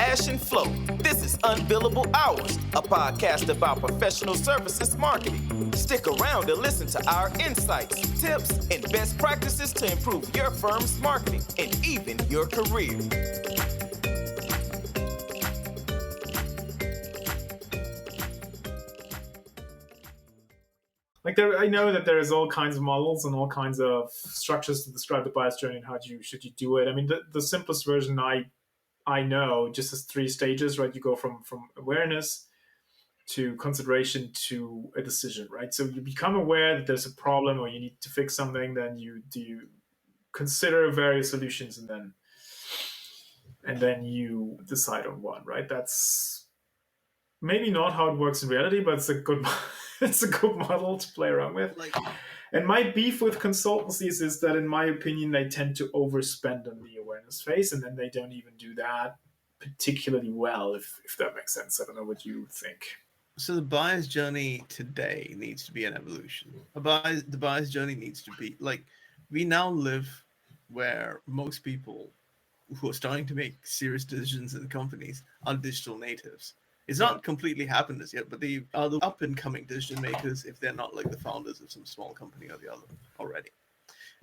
Ash and Flo. This is Unbillable Hours, a podcast about professional services marketing. Stick around to listen to our insights, tips, and best practices to improve your firm's marketing and even your career. I know that there's all kinds of models and all kinds of structures to describe the buyer's journey and how should you do it. I mean, the simplest version I know just has 3 stages, right? You go from awareness to consideration to a decision, right? So you become aware that there's a problem or you need to fix something, then you consider various solutions, and then you decide on one, right? That's maybe not how it works in reality, but it's a good it's a good model to play around with. And my beef with consultancies is that, in my opinion, they tend to overspend on the awareness phase, and then they don't even do that particularly well, if that makes sense. I don't know what you think. So the buyer's journey today needs to be an evolution. The buyer's journey needs to be we now live where most people who are starting to make serious decisions in companies are digital natives. It's not completely happened as yet, but they are the up-and-coming decision makers if they're not like the founders of some small company or the other already.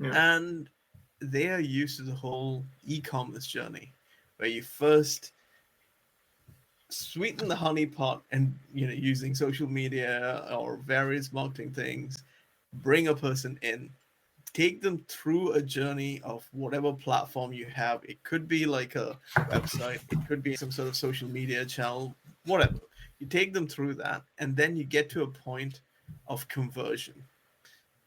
Yeah. And they are used to the whole e-commerce journey, where you first sweeten the honey pot and using social media or various marketing things, bring a person in, take them through a journey of whatever platform you have. It could be like a website, it could be some sort of social media channel, whatever. You take them through that, and then you get to a point of conversion.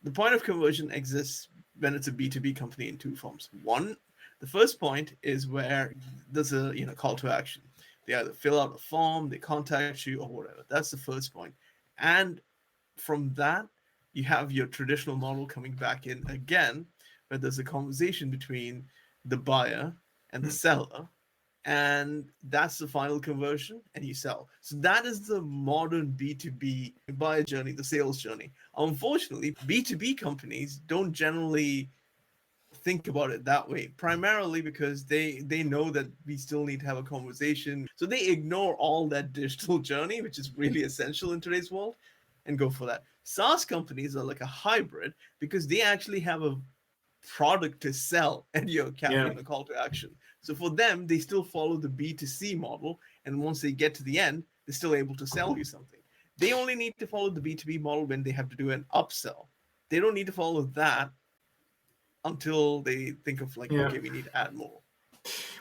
The point of conversion exists when it's a B2B company in 2 forms. One, the first point is where there's a call to action. They either fill out a form, they contact you, or whatever. That's the first point. And from that, you have your traditional model coming back in again, where there's a conversation between the buyer and the seller, and that's the final conversion, and you sell. So that is the modern B2B buyer journey, the sales journey. Unfortunately, B2B companies don't generally think about it that way, primarily because they know that we still need to have a conversation. So they ignore all that digital journey, which is really essential in today's world, and go for that. SaaS companies are like a hybrid because they actually have a product to sell and your call to action. So for them, they still follow the B2C model, and once they get to the end, they're still able to sell you something. They only need to follow the B2B model when they have to do an upsell. They don't need to follow that until they think of okay, we need to add more.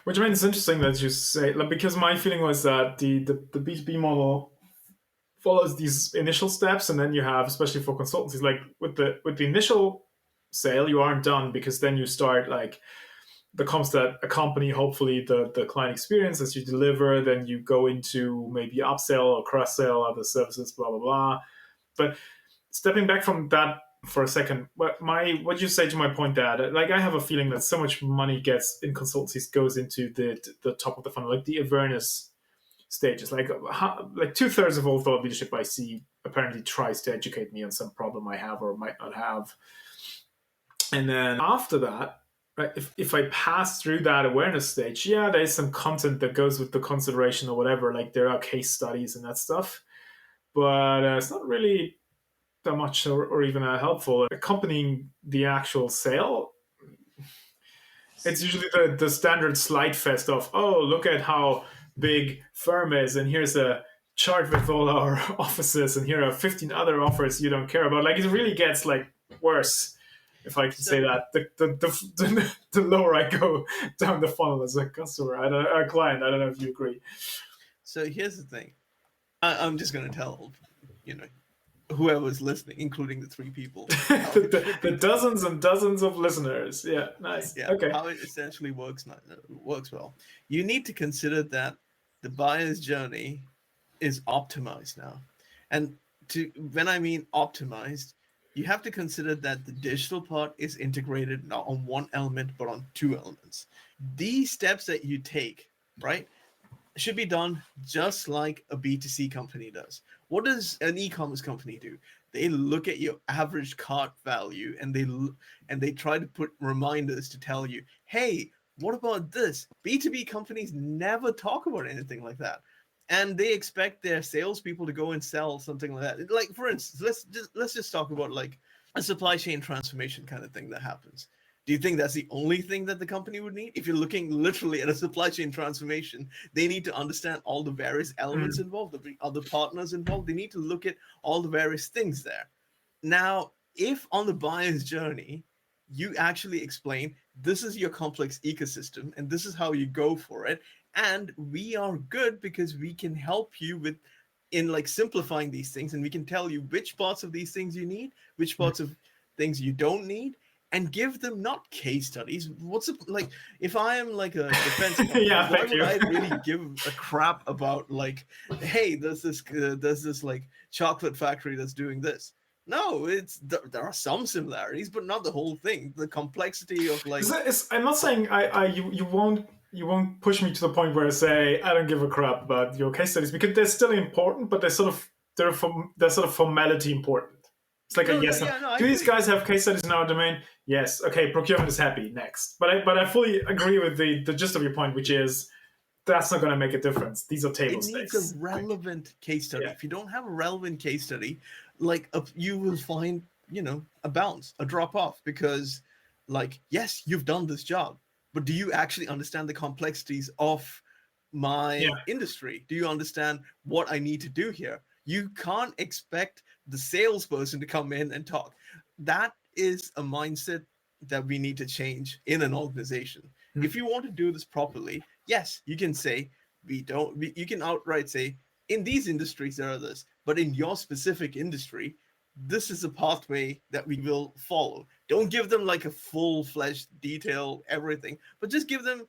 Which I mean, it's interesting that you say, because my feeling was that the B2B model follows these initial steps, and then you have, especially for consultancies, like with the initial sale, you aren't done, because then you start the comps that accompany hopefully the client experience as you deliver. Then you go into maybe upsell or cross-sell other services, blah blah blah. But stepping back from that for a second, what you say to my point, that I have a feeling that so much money gets in consultancies goes into the top of the funnel, like the awareness stages. Like 2/3 of all thought leadership I see apparently tries to educate me on some problem I have or might not have. And then after that, right, if I pass through that awareness stage, there's some content that goes with the consideration or whatever, like there are case studies and that stuff, but it's not really that much or even helpful. Accompanying the actual sale, it's usually the standard slide fest of, oh, look at how big firm is, and here's a chart with all our offices, and here are 15 other offers you don't care about. It really gets worse, if I can say that. The lower I go down the funnel as a customer, a client. I don't know if you agree. So here's the thing. I'm just going to tell whoever's listening, including the 3 people, the dozens and dozens of listeners. Yeah, nice. Yeah, okay. How it essentially works well. You need to consider that the buyer's journey is optimized now, and when I mean optimized, you have to consider that the digital part is integrated not on one element but on 2 elements. These steps that you take, right, should be done just like a B2C company does. What does an e-commerce company do? They look at your average cart value, and they try to put reminders to tell you, hey, What about this? B2B companies never talk about anything like that. And they expect their salespeople to go and sell something like that. Like, for instance, let's just talk about like a supply chain transformation kind of thing that happens. Do you think that's the only thing that the company would need? If you're looking literally at a supply chain transformation, they need to understand all the various elements involved, the other partners involved. They need to look at all the various things there. Now, if on the buyer's journey, you actually explain this is your complex ecosystem and this is how you go for it, and we are good because we can help you with in like simplifying these things, and we can tell you which parts of these things you need, which parts of things you don't need, and give them not case studies. What's it like if I am like a defense company, Yeah, why thank would you. I really give a crap about like, hey, there's this like chocolate factory that's doing this? No, there are some similarities, but not the whole thing. The complexity of like, I'm not saying you won't push me to the point where I say I don't give a crap about your case studies, because they're still important, but they're sort of formality important. It's like a no, yes. No. yeah, no, I Do these agree. guys have case studies in our domain? Yes. Okay. Procurement is happy. Next. But I fully agree with the gist of your point, which is that's not going to make a difference. These are table It needs a stakes. relevant case study. Yeah. If you don't have a relevant case study, like you will find, a bounce, a drop off, because, like, yes, you've done this job, but do you actually understand the complexities of Yeah. my industry? Do you understand what I need to do here? You can't expect the salesperson to come in and talk. That is a mindset that we need to change in an organization. If you want to do this properly, yes, you can say, you can outright say, in these industries there are this, but in your specific industry, this is a pathway that we will follow. Don't give them like a full-fledged detail everything, but just give them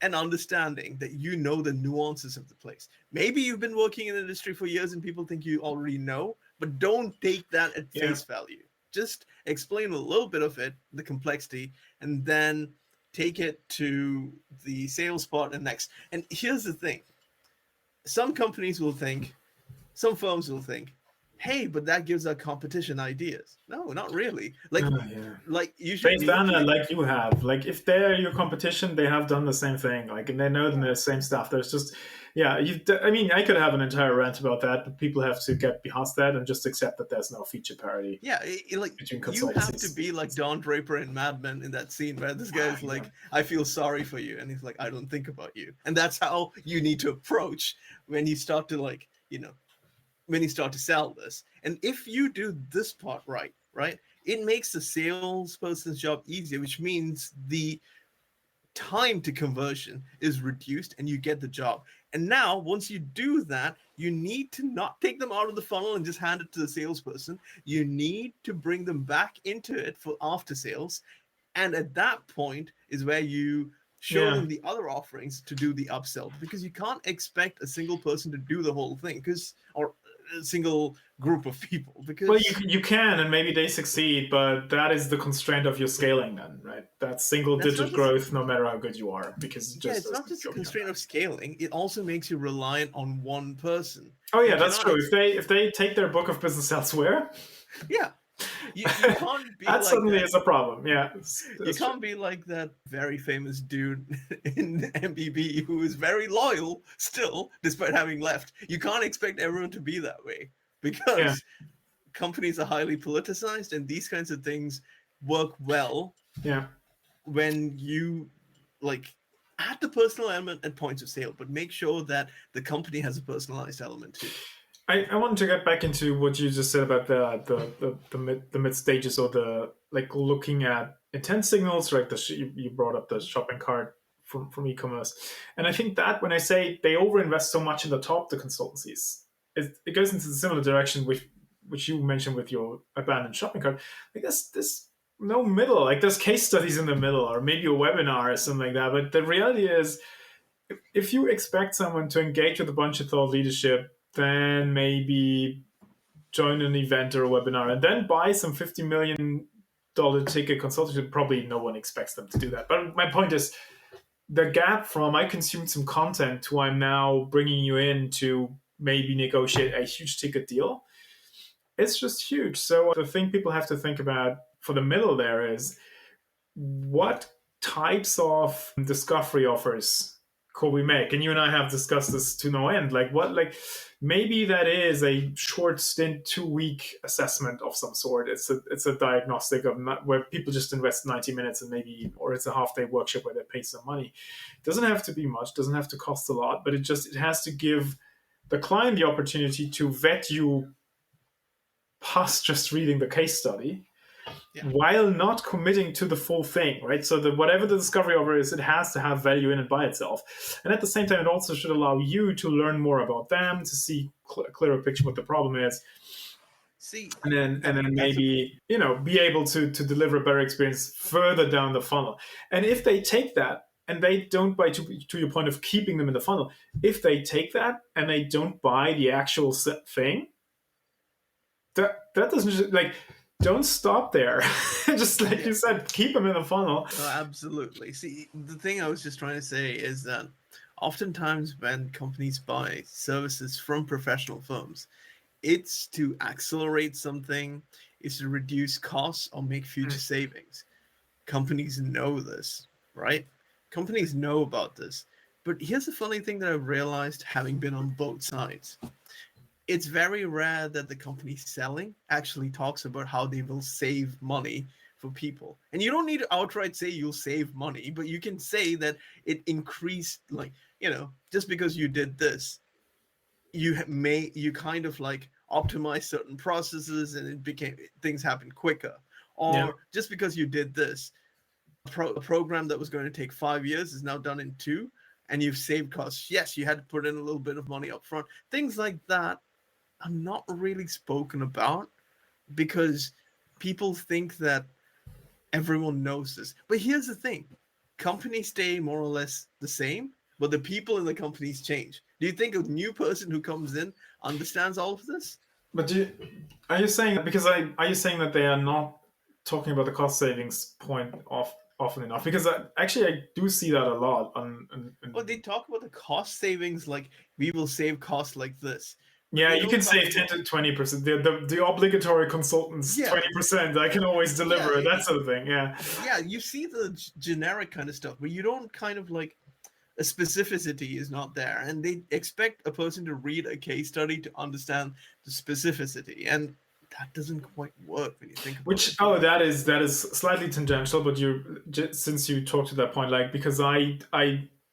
an understanding that you know the nuances of the place. Maybe you've been working in the industry for years and people think you already know, but don't take that at Yeah. face value. Just explain a little bit of it, the complexity, and then take it to the sales part and next. And here's the thing: some companies will think, some firms will think, hey, but that gives our competition ideas. No, not really. Like, Yeah. like you should They've done it literally, like you have. Like if they're your competition, they have done the same thing. Like, and they know yeah. the same stuff. There's just, yeah. I mean, I could have an entire rant about that, but people have to get past that and just accept that there's no feature parity Yeah, like between you have to consultancies. be like Don Draper in Mad Men in that scene where this guy's like, "I feel sorry for you," and he's like, "I don't think about you," and that's how you need to approach when you start to like, when you start to sell this. And if you do this part right, right, it makes the salesperson's job easier, which means the time to conversion is reduced and you get the job. And now, once you do that, you need to not take them out of the funnel and just hand it to the salesperson. You need to bring them back into it for after sales. And at that point is where you show Yeah. them the other offerings to do the upsell, because you can't expect a single person to do the whole thing, or a single group of people, because Well, you can, and maybe they succeed, but that is the constraint of your scaling, then, right? That's single that's not digit just growth, no matter how good you are, because it yeah, just it's not doesn't just a go beyond constraint of that. scaling, it also makes you reliant on one person. Oh You yeah, that's cannot true. If they take their book of business elsewhere, yeah, you can't be that like suddenly that. is a problem. Yeah, You that's true. can't be like that very famous dude in MBB who is very loyal still, despite having left. You can't expect everyone to be that way, Yeah, because companies are highly politicized, and these kinds of things work well yeah. when you like add the personal element at points of sale, but make sure that the company has a personalized element too. I wanted to get back into what you just said about the mid stages, or the like looking at intent signals, right? You brought up the shopping cart from e-commerce, and I think that when I say they overinvest so much in the top, the consultancies, it goes into the similar direction which you mentioned with your abandoned shopping cart. Like this no middle, like there's case studies in the middle, or maybe a webinar or something like that. But the reality is, if you expect someone to engage with a bunch of thought leadership, then maybe join an event or a webinar and then buy some $50 million ticket consultancy. Probably no one expects them to do that. But my point is, the gap from I consumed some content to I'm now bringing you in to maybe negotiate a huge ticket deal, it's just huge. So the thing people have to think about for the middle there is, what types of discovery offers could we make? And you and I have discussed this to no end. Like maybe that is a short stint, 2-week assessment of some sort. It's a diagnostic of where people just invest 90 minutes and maybe, or it's a half-day workshop where they pay some money. It doesn't have to be much, doesn't have to cost a lot, but it has to give the client the opportunity to vet you past just reading the case study. Yeah. While not committing to the full thing, right? So that whatever the discovery offer is, it has to have value in it by itself. And at the same time, it also should allow you to learn more about them, to see a clearer picture what the problem is. And then maybe, be able to deliver a better experience further down the funnel. And if they take that and they don't buy, to your point of keeping them in the funnel, if they take that and they don't buy the actual thing, that doesn't don't stop there. Just like you said, keep them in the funnel. Oh, absolutely. See, the thing I was just trying to say is that oftentimes when companies buy services from professional firms, it's to accelerate something, it's to reduce costs or make future savings. Companies know this, right? Companies know about this. But here's the funny thing that I've realized, having been on both sides. It's very rare that the company selling actually talks about how they will save money for people. And you don't need to outright say you'll save money, but you can say that it increased, just because you did this, you kind of optimize certain processes and things happen quicker. Or just because you did this, a program that was going to take 5 years is now done in 2, and you've saved costs. Yes, you had to put in a little bit of money up front. Things like that are not really spoken about because people think that everyone knows this. But here's the thing. Companies stay more or less the same, but the people in the companies change. Do you think a new person who comes in understands all of this? But are you saying that they are not talking about the cost savings point often enough? Because I do see that a lot. Well, they talk about the cost savings, like we will save costs like this. Yeah, you can save 10 to 20%. The obligatory consultants, 20%. I can always deliver that sort of thing. Yeah. Yeah, you see the generic kind of stuff, but you don't kind of a specificity is not there, and they expect a person to read a case study to understand the specificity, and that doesn't quite work when you think about it. That is slightly tangential, but since you talked to that point, because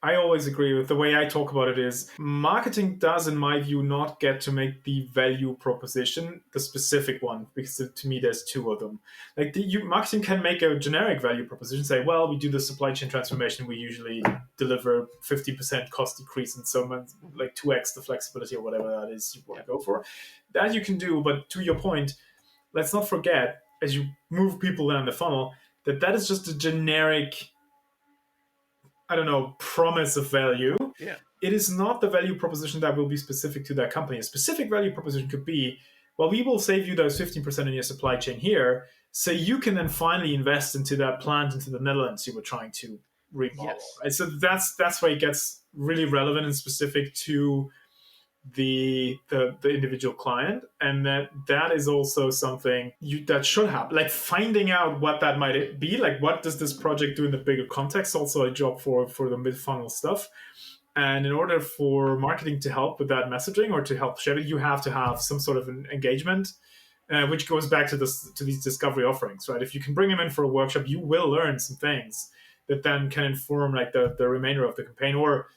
I always agree with the way I talk about it is marketing does, in my view, not get to make the value proposition the specific one, because to me there's 2 of them. Marketing can make a generic value proposition, say, well, we do the supply chain transformation, we usually deliver 50% cost decrease and so much, 2x the flexibility or whatever that is you want to go for. That you can do, but to your point, let's not forget, as you move people down the funnel, that is just a generic, promise of value. Yeah. It is not the value proposition that will be specific to that company. A specific value proposition could be, well, we will save you those 15% in your supply chain here, so you can then finally invest into that plant into the Netherlands you were trying to remodel. Yes. Right? So that's where it gets really relevant and specific to the individual client, and that is also something that should happen. Finding out what that might be, what does this project do in the bigger context, also a job for the mid-funnel stuff. And in order for marketing to help with that messaging or to help share it, you have to have some sort of an engagement, which goes back to these discovery offerings, right? If you can bring them in for a workshop, you will learn some things that then can inform the remainder of the campaign. Or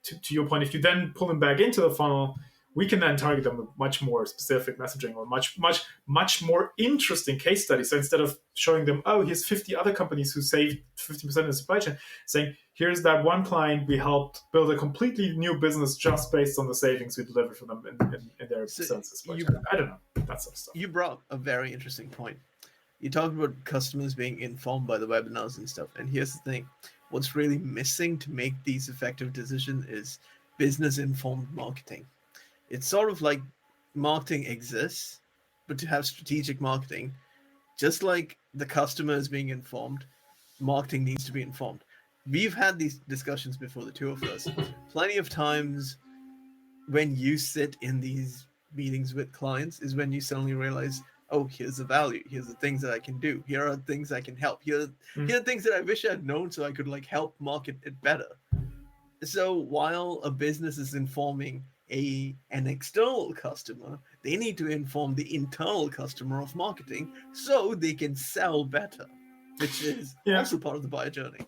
to your point, if you then pull them back into the funnel, we can then target them with much more specific messaging or much more interesting case studies. So instead of showing them, oh, here's 50 other companies who saved 50% of the supply chain, saying, here's that one client we helped build a completely new business just based on the savings we delivered for them in their services. I don't know, that sort of stuff. You brought a very interesting point. You talked about customers being informed by the webinars and stuff. And here's the thing. What's really missing to make these effective decisions is business-informed marketing. It's sort of like marketing exists, but to have strategic marketing, just like the customer is being informed, marketing needs to be informed. We've had these discussions before, the 2 of us. Plenty of times when you sit in these meetings with clients is when you suddenly realize oh, here's the value, here's the things that I can do, here are things I can help, here are things that I wish I'd known so I could like help market it better. So while a business is informing an external customer, they need to inform the internal customer of marketing so they can sell better, which is also part of the buyer journey.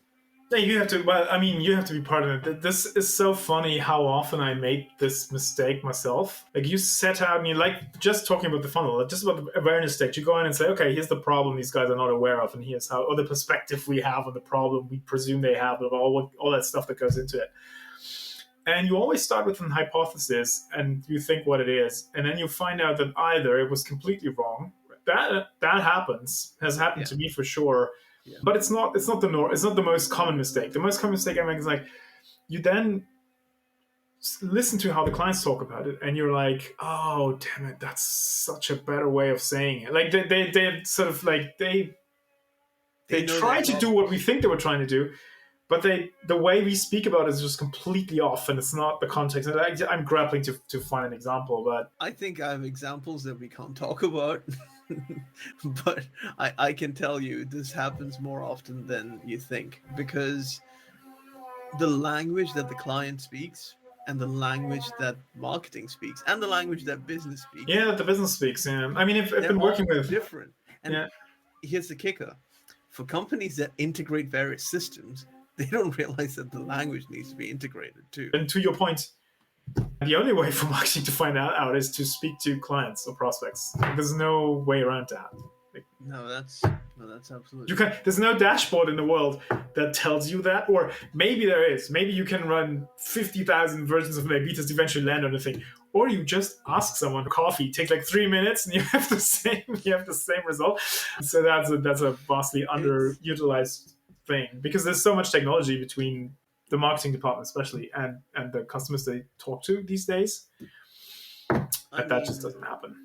Yeah, you have to. Well, I mean, you have to be part of it. This is so funny how often I make this mistake myself. Like you set out, and you like just talking about the funnel, just about the awareness stage. You go in and say, okay, here's the problem these guys are not aware of, and here's how, or the perspective we have on the problem we presume they have, of all that stuff that goes into it. And you always start with an hypothesis, and you think what it is, and then you find out that either it was completely wrong. That happens, has happened to me for sure. Yeah. But it's not the most common mistake. The most common mistake I make is like you then listen to how the clients talk about it, and you're like, oh damn it, that's such a better way of saying it. Like they sort of like they try to do what we think they were trying to do, but the way we speak about it is just completely off, and it's not the context. And I'm grappling to find an example, but I think I have examples that we can't talk about. But I can tell you this happens more often than you think, because the language that the client speaks and the language that marketing speaks and the language that business speaks. Yeah, the business speaks. Yeah, I mean, I've been working with different. And here's the kicker: for companies that integrate various systems, they don't realize that the language needs to be integrated too. And to your point, the only way for marketing to find that out is to speak to clients or prospects. There's no way around that. No, that's absolutely. There's no dashboard in the world that tells you that, or maybe there is. Maybe you can run 50,000 versions of betas to eventually land on the thing, or you just ask someone for coffee. Take like 3 minutes, and you have the same result. So that's a vastly underutilized thing, because there's so much technology between the marketing department especially and the customers they talk to these days that just doesn't happen.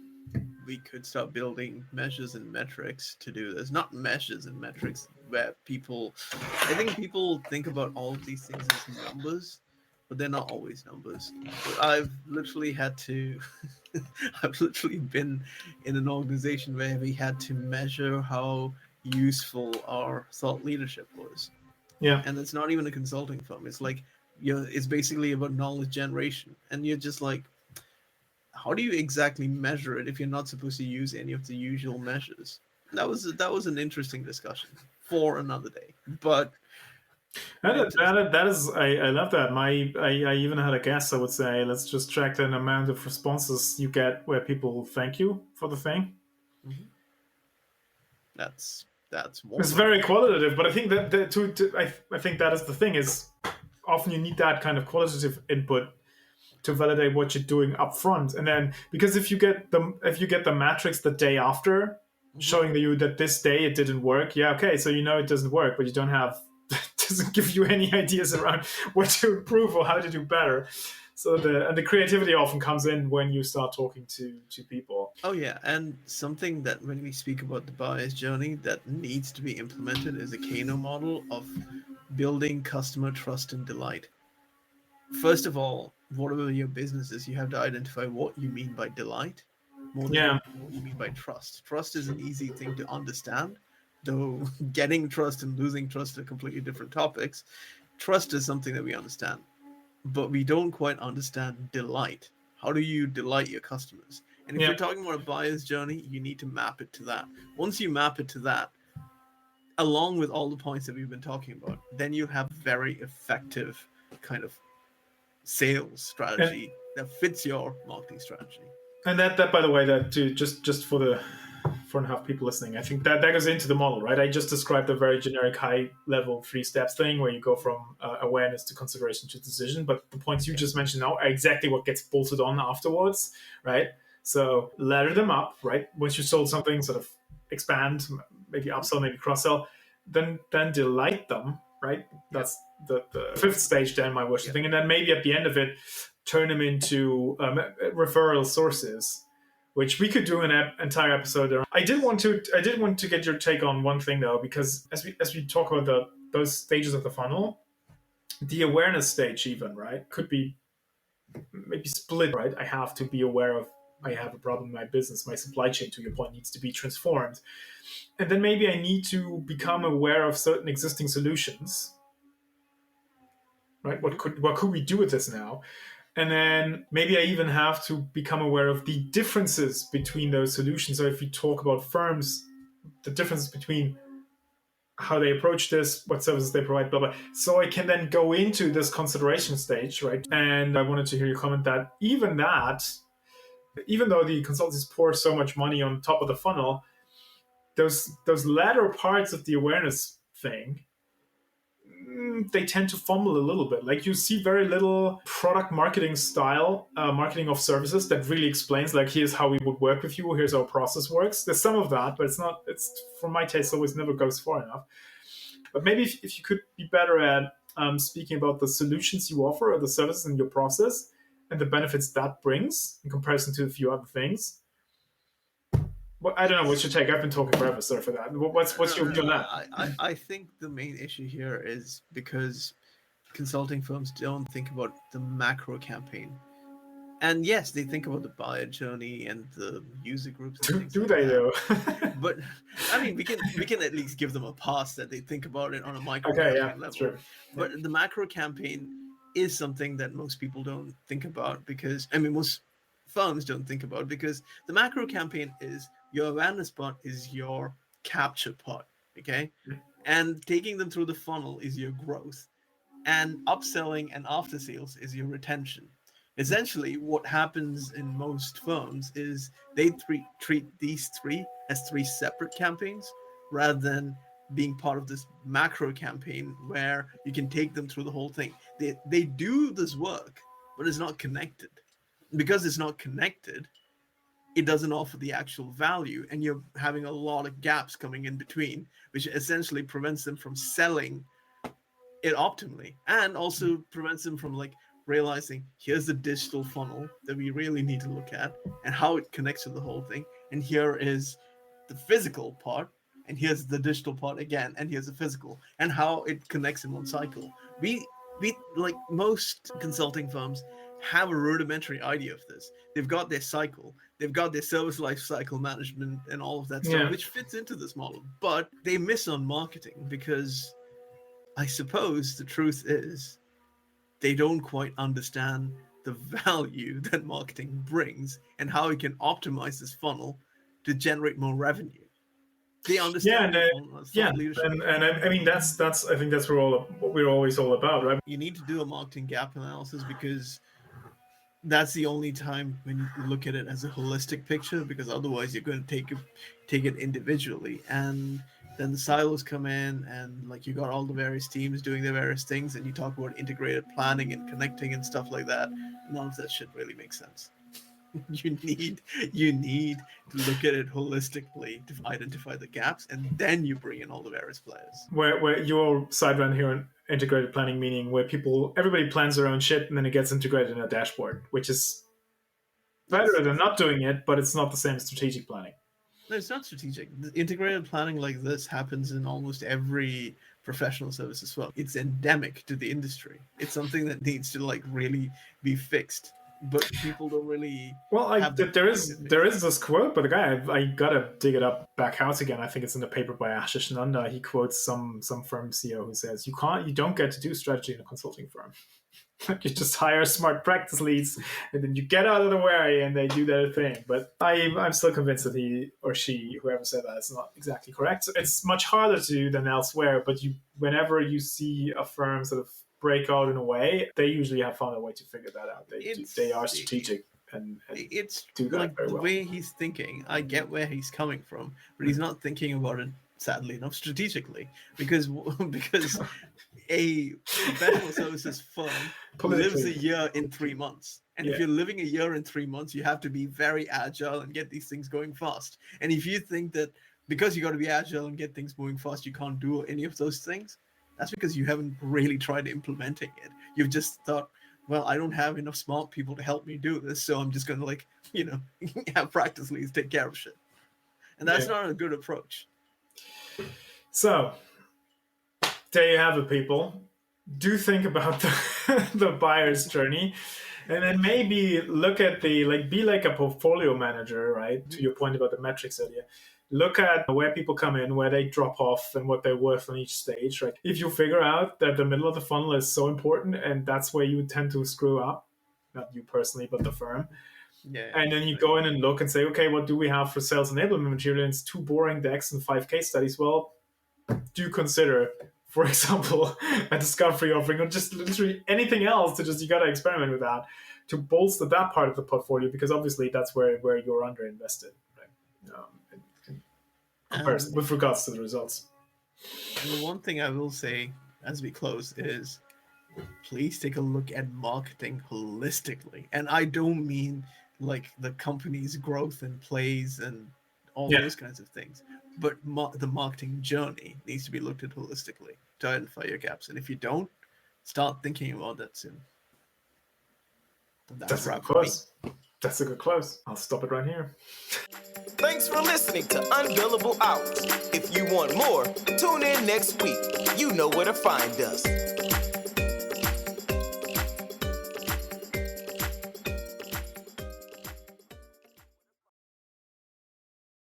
We could start building measures and metrics to do this. Not measures and metrics where I think people think about all of these things as numbers, but they're not always numbers. I've literally been in an organization where we had to measure how useful our thought leadership was. Yeah. And it's not even a consulting firm. It's like it's basically about knowledge generation. And you're just like, how do you exactly measure it if you're not supposed to use any of the usual measures? That was an interesting discussion for another day. But that is I love that. I even had a guess. I would say, let's just track the amount of responses you get where people thank you for the thing. Mm-hmm. That's it's very qualitative, but I think that I think that is the thing, is often you need that kind of qualitative input to validate what you're doing up front. And then, because if you get the matrix the day after showing you that this day it didn't work, so you know it doesn't work, but you don't have doesn't give you any ideas around what to improve or how to do better. So the creativity often comes in when you start talking to people. Oh yeah, and something that when we speak about the buyer's journey that needs to be implemented is a Kano model of building customer trust and delight. First of all, whatever your business is, you have to identify what you mean by delight more than what you mean by trust. Trust is an easy thing to understand, though getting trust and losing trust are completely different topics. Trust is something that we understand, but we don't quite understand delight. How do you delight your customers? And if you're talking about a buyer's journey, you need to map it to that. Once you map it to that, along with all the points that we've been talking about, then you have very effective kind of sales strategy that fits your marketing strategy. And that by the way, that too, just for the 4.5 people listening, I think that goes into the model, right? I just described a very generic high level 3 steps thing where you go from awareness to consideration to decision, but the points you just mentioned now are exactly what gets bolted on afterwards, right? So ladder them up, right? Once you sold something, sort of expand, maybe upsell, maybe cross-sell, then delight them, right? That's the 5th stage then, my worship thing. And then maybe at the end of it, turn them into referral sources, which we could do an entire episode around. I did want to get your take on one thing though, because as we talk about those stages of the funnel, the awareness stage even, right, could be maybe split, right? I have to be aware of I have a problem in my business. My supply chain, to your point, needs to be transformed. And then maybe I need to become aware of certain existing solutions. Right? What could we do with this now? And then maybe I even have to become aware of the differences between those solutions. So if we talk about firms, the differences between how they approach this, what services they provide, blah, blah. So I can then go into this consideration stage, right? And I wanted to hear your comment that, even though the consultancies pour so much money on top of the funnel, those latter parts of the awareness thing, they tend to fumble a little bit. Like, you see very little product marketing style marketing of services that really explains, like, here's how we would work with you, here's how our process works. There's some of that, but it's for my taste always never goes far enough. But maybe if you could be better at speaking about the solutions you offer or the services in your process and the benefits that brings in comparison to a few other things. Well, I don't know. What's your take? I've been talking forever. Sorry for that. What's your view on that? I think the main issue here is because consulting firms don't think about the macro campaign. And yes, they think about the buyer journey and the user groups. And Do they though? But I mean, we can at least give them a pass that they think about it on a micro Okay, yeah, campaign that's level. true. But the macro campaign is something that most people don't think about, because I mean most firms don't think about, because the macro campaign is your awareness part is your capture part, okay? And taking them through the funnel is your growth. And upselling and after sales is your retention. Essentially, what happens in most firms is they treat these three as three separate campaigns rather than being part of this macro campaign where you can take them through the whole thing. They do this work, but it's not connected. Because it's not connected, it doesn't offer the actual value, and you're having a lot of gaps coming in between, which essentially prevents them from selling it optimally, and also prevents them from like realizing here's the digital funnel that we really need to look at and how it connects to the whole thing, and here is the physical part, and here's the digital part again, and here's the physical, and how it connects in one cycle. We like most consulting firms have a rudimentary idea of this. They've got their cycle, they've got their service life cycle management and all of that stuff, which fits into this model, but they miss on marketing, because I suppose the truth is they don't quite understand the value that marketing brings and how it can optimize this funnel to generate more revenue. They understand leadership. And I mean that's I think that's what we're always all about, right? You need to do a marketing gap analysis, because that's the only time when you look at it as a holistic picture, because otherwise you're going to take it individually, and then the silos come in, and like you got all the various teams doing their various things, and you talk about integrated planning and connecting and stuff like that. None of that shit really makes sense. You need to look at it holistically to identify the gaps, and then you bring in all the various players. Where your side run here on integrated planning, meaning where everybody plans their own shit and then it gets integrated in a dashboard, which is better than not doing it, but it's not the same as strategic planning. No, it's not strategic. The integrated planning like this happens in almost every professional service as well. It's endemic to the industry. It's something that needs to like really be fixed, but people don't really. Well, there is this quote by the guy. I gotta dig it up back out again. I think it's in the paper by Ash and Flo. He quotes some firm CEO who says, you don't get to do strategy in a consulting firm. You just hire smart practice leads, and then you get out of the way, and they do their thing. But I'm still convinced that he or she, whoever said that, is not exactly correct. So it's much harder to do than elsewhere. But whenever you see a firm sort of break out in a way, they usually have found a way to figure that out. They are strategic. And it's do that like very the well. way he's thinking. I get where he's coming from, but he's not thinking about it, sadly enough, strategically, because a professional services firm lives a year in 3 months. And if you're living a year in 3 months, you have to be very agile and get these things going fast. And if you think that because you got to be agile and get things moving fast, you can't do any of those things, that's because you haven't really tried implementing it. You've just thought, well, I don't have enough smart people to help me do this, so I'm just going to have practice leads take care of shit. And that's not a good approach. So there you have it, people. Do think about the buyer's journey. And then maybe look at be like a portfolio manager, right? To your point about the metrics earlier. Look at where people come in, where they drop off, and what they're worth on each stage, right? If you figure out that the middle of the funnel is so important and that's where you tend to screw up, not you personally, but the firm. Yeah. And then you go in and look and say, okay, what do we have for sales enablement material? And it's 2 boring decks and 5 case studies. Well, do consider, for example, a discovery offering or just literally anything else to just, you got to experiment with that to bolster that part of the portfolio, because obviously that's where you're underinvested, right? In comparison with regards to the results. And the one thing I will say as we close is, please take a look at marketing holistically. And I don't mean like the company's growth and plays and all those kinds of things, but the marketing journey needs to be looked at holistically to identify your gaps. And if you don't, start thinking about that soon. That's a good close. That's a good close. I'll stop it right here. Thanks for listening to Unbillable Hours. If you want more, tune in next week. You know where to find us.